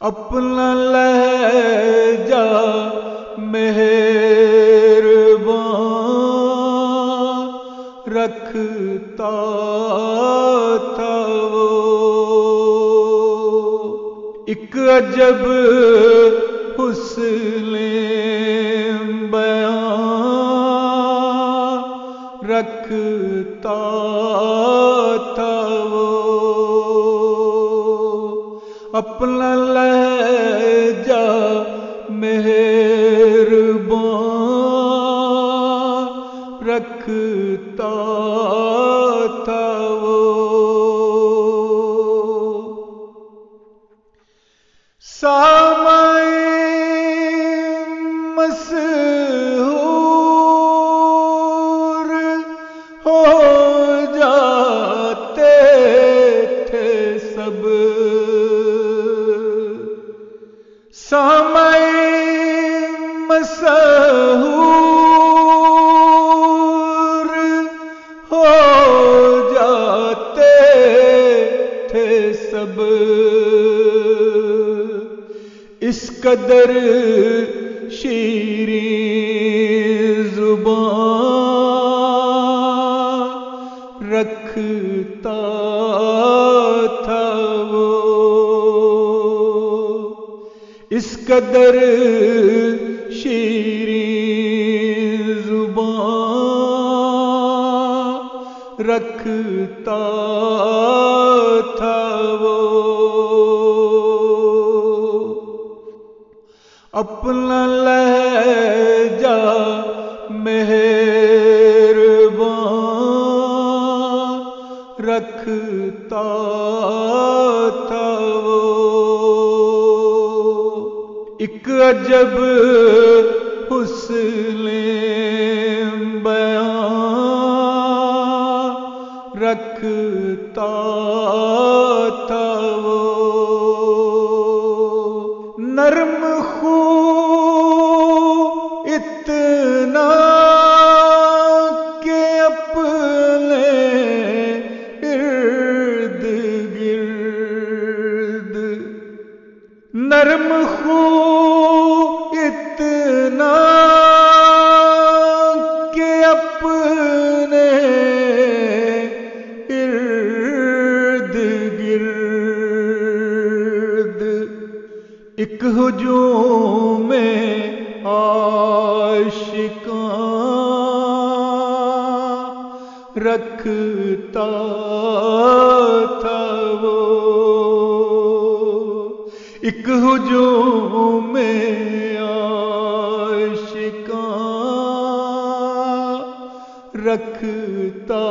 اپنا لہجہ مہربان رکھتا تھا وہ، ایک عجب حسن بیان رکھتا تھا وہ، اپنا لہجہ مہربان رکھتا تھا وہ، سامعین مسحور ہو جاتے تھے سب، سامعین مسحور ہو جاتے تھے سب، اس قدر شیریں زبان رکھتا تھا وہ، اس قدر شیریں زبان رکھتا تھا وہ، اپنا لہجہ مہربان رکھتا تھا وہ، ایک عجب حسن بیان رکھتا تھا وہ، نرم خو اتنا کہ اپنے ارد گرد، نرم خو اتنا کہ اپنے ارد گرد ایک ہجوم عاشقاں رکھتا تھا وہ، ایک ہجوم عاشقاں رکھتا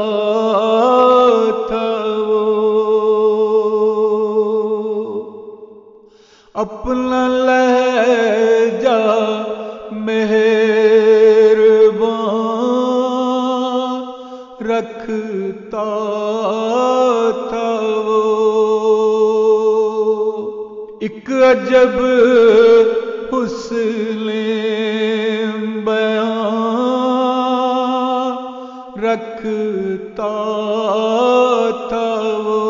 تھا وہ، اپنا لہجہ مہربان رکھتا تھا وہ، ایک عجب حسن بیان رکھتا تھا وہ،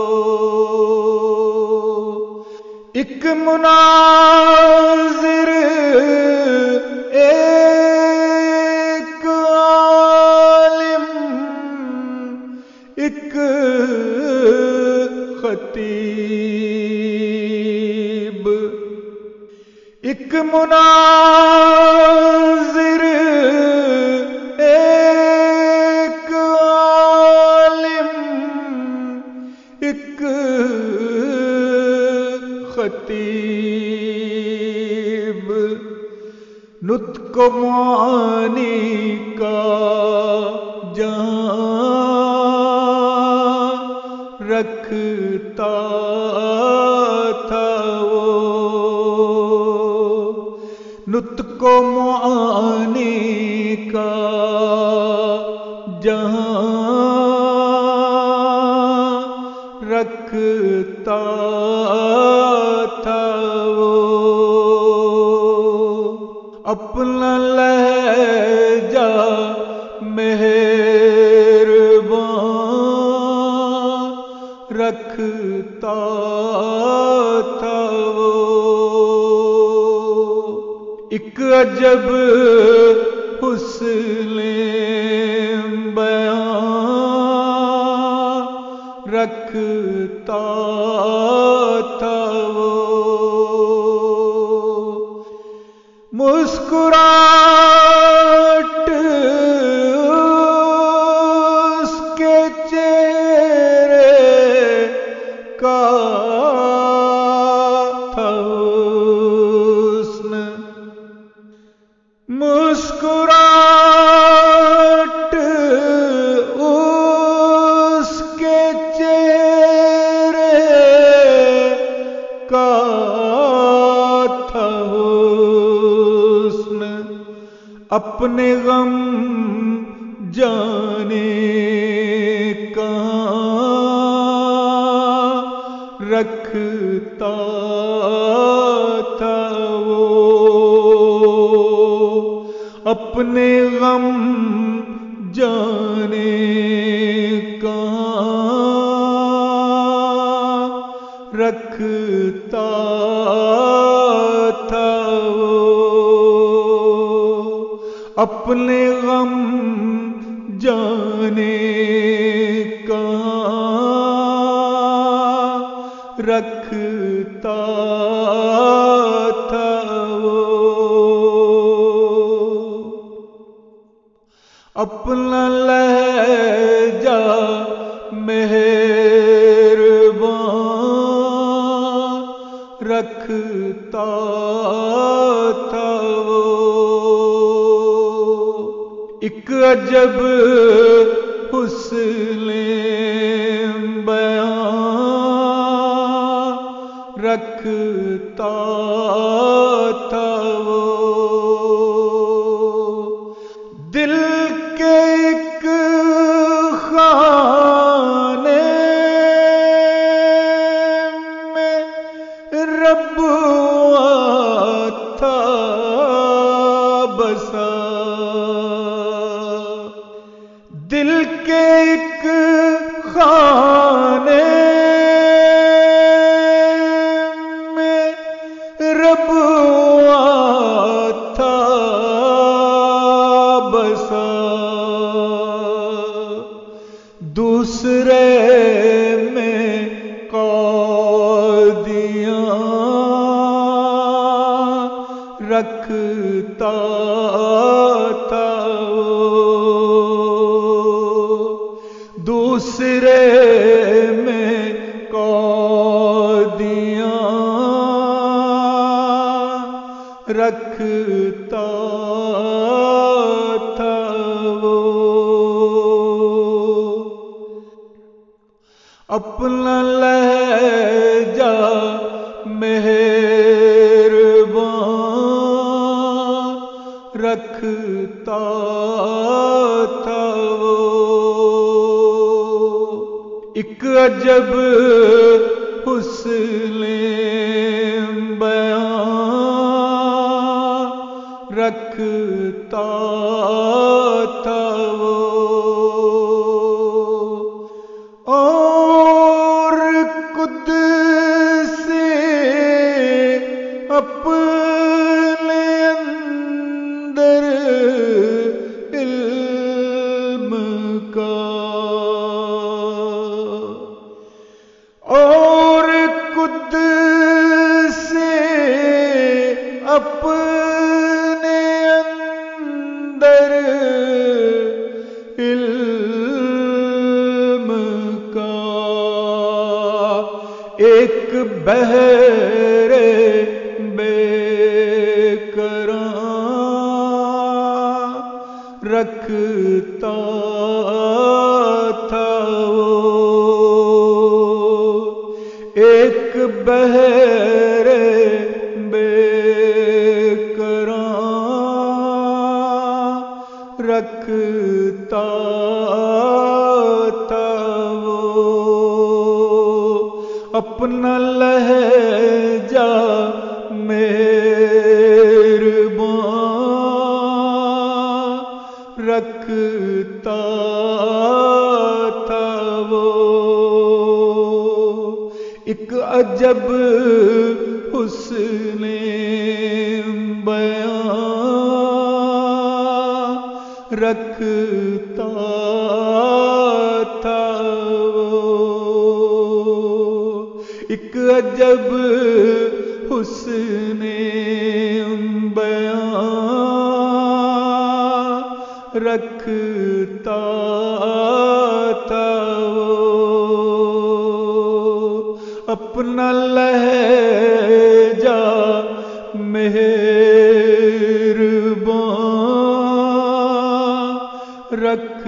ایک مناظر ایک عالم ایک خطیب، ایک مناظر ایک عالم ایک خطیب، نطق و معانی کا جہاں رکھتا تھا وہ، نطق و معانی کا جہاں رکھتا تھا وہ، اپنا لہجہ مہربان رکھتا تھا وہ، ایک عجب حسن بیان رکھتا تھا وہ، مسکراہٹ اس کے چہرے کا تھا حسن، مسکراہٹ اس کے چہرے کا تھا حسن، اپنے غم جانے کہاں رکھتا تھا وہ، اپنے غم جانے کہاں رکھتا تھا وہ، اپنے غم جانے کہاں رکھتا تھا وہ، اپنا لہجہ مہربان رکھتا تھا وہ، ایک عجب حسن بیان رکھتا تھا وہ، دل کے ایک خانے میں رب تھا بسا، دل کے ایک خانے میں رب تھا بسا، دوسرے میں قادیاں رکھتا تھا وہ، دوسرے میں قادیاں رکھتا تھا وہ، اپنا لہجہ مہربان رکھتا تھا وہ، ایک عجب حسن بیان رکھتا تھا وہ، اور قدس اپنے اندر علم کا، اور قدس اپنے اندر علم کا، ایک بحر بے قرار رکھتا تھا وہ، ایک بحر بے قرار رکھتا تھا وہ، اپنا لہجہ مہربان رکھتا تھا وہ، ایک عجب حسن بیان رکھتا تھا وہ، ایک عجب حسن بیان رکھتا تھا وہ، اپنا لہجہ مہربان رکھ